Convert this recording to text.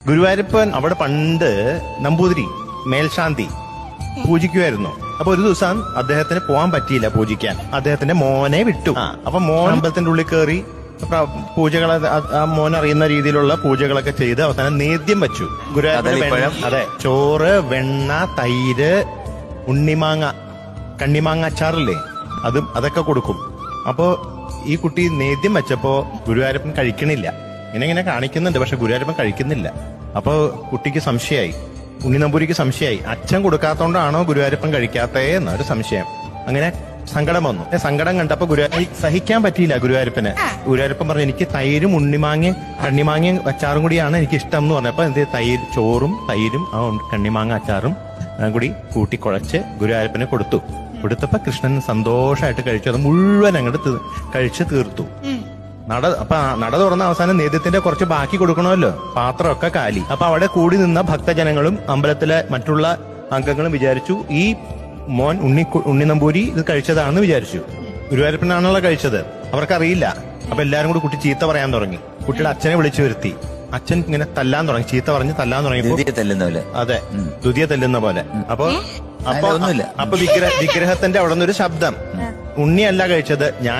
ഗുരുവായൂരപ്പൻ അവിടെ പണ്ട് നമ്പൂതിരി മേൽശാന്തി പൂജിക്കുമായിരുന്നു. അപ്പൊ ഒരു ദിവസം അദ്ദേഹത്തിന് പോകാൻ പറ്റിയില്ല പൂജിക്കാൻ. അദ്ദേഹത്തിന്റെ മോനെ വിട്ടു. അപ്പൊ മോൻ അമ്പലത്തിന്റെ ഉള്ളിൽ കയറി പൂജകൾ ആ മോൻ അറിയുന്ന രീതിയിലുള്ള പൂജകളൊക്കെ ചെയ്ത് അവസാനം നേദ്യം വെച്ചു. ഗുരുവായൂരപ്പൻ അതെ, ചോറ്, വെണ്ണ, തൈര്, ഉണ്ണിമാങ്ങ, കണ്ണിമാങ്ങ അച്ചാറില്ലേ, അതൊക്കെ കൊടുക്കും. അപ്പോ ഈ കുട്ടി നേദ്യം വെച്ചപ്പോ ഗുരുവായൂരപ്പൻ കഴിക്കണില്ല. ഇങ്ങനെ കാണിക്കുന്നുണ്ട്, പക്ഷെ ഗുരുവായൂരപ്പൻ കഴിക്കുന്നില്ല. അപ്പൊ കുട്ടിക്ക് സംശയമായി, ഉണ്ണിനമ്പൂരിക്ക് സംശയമായി, അച്ഛൻ കൊടുക്കാത്തോണ്ടാണോ ഗുരുവായൂരപ്പൻ കഴിക്കാത്തേ എന്നൊരു സംശയം. അങ്ങനെ സങ്കടം വന്നു. സങ്കടം കണ്ടപ്പോ സഹിക്കാൻ പറ്റിയില്ല ഗുരുവായൂരപ്പന്. ഗുരുവായൂരപ്പൻ പറഞ്ഞു, എനിക്ക് തൈരും ഉണ്ണിമാങ്ങയും കണ്ണിമാങ്ങയും അച്ചാറും കൂടിയാണ് എനിക്ക് ഇഷ്ടം എന്ന് പറഞ്ഞപ്പോ ചോറും തൈരും ആ കണ്ണിമാങ്ങ അച്ചാറും കൂടി കൂട്ടിക്കുഴച്ച് ഗുരുവായൂരപ്പന് കൊടുത്തപ്പോ കൃഷ്ണൻ സന്തോഷമായിട്ട് കഴിച്ചു. അത് മുഴുവൻ അങ്ങോട്ട് കഴിച്ച് തീർത്തു. നട തുറന്ന അവസാനം നേദ്യത്തിന്റെ കുറച്ച് ബാക്കി കൊടുക്കണമല്ലോ, പാത്രമൊക്കെ കാലി. അപ്പൊ അവിടെ കൂടി നിന്ന ഭക്തജനങ്ങളും അമ്പലത്തിലെ മറ്റുള്ള അംഗങ്ങളും വിചാരിച്ചു ഈ മോൻ ഉണ്ണി നമ്പൂരി ഇത് കഴിച്ചതാണെന്ന് വിചാരിച്ചു. ഗുരുവായൂരപ്പനാണല്ലോ കഴിച്ചത്, അവർക്കറിയില്ല. അപ്പൊ എല്ലാരും കൂടി കുട്ടി ചീത്ത പറയാൻ തുടങ്ങി. കുട്ടിയുടെ അച്ഛനെ വിളിച്ചു വരുത്തി. അച്ഛൻ ഇങ്ങനെ തല്ലാൻ തുടങ്ങി, ചീത്ത പറഞ്ഞ് തല്ലാൻ തുടങ്ങിയപ്പോ അതെ, ദുതിയെ തല്ലുന്ന പോലെ. അപ്പൊ വിഗ്രഹത്തിന്റെ അവിടെ നിന്നൊരു ശബ്ദം, ഉണ്ണിയല്ല കഴിച്ചത്, ഞാൻ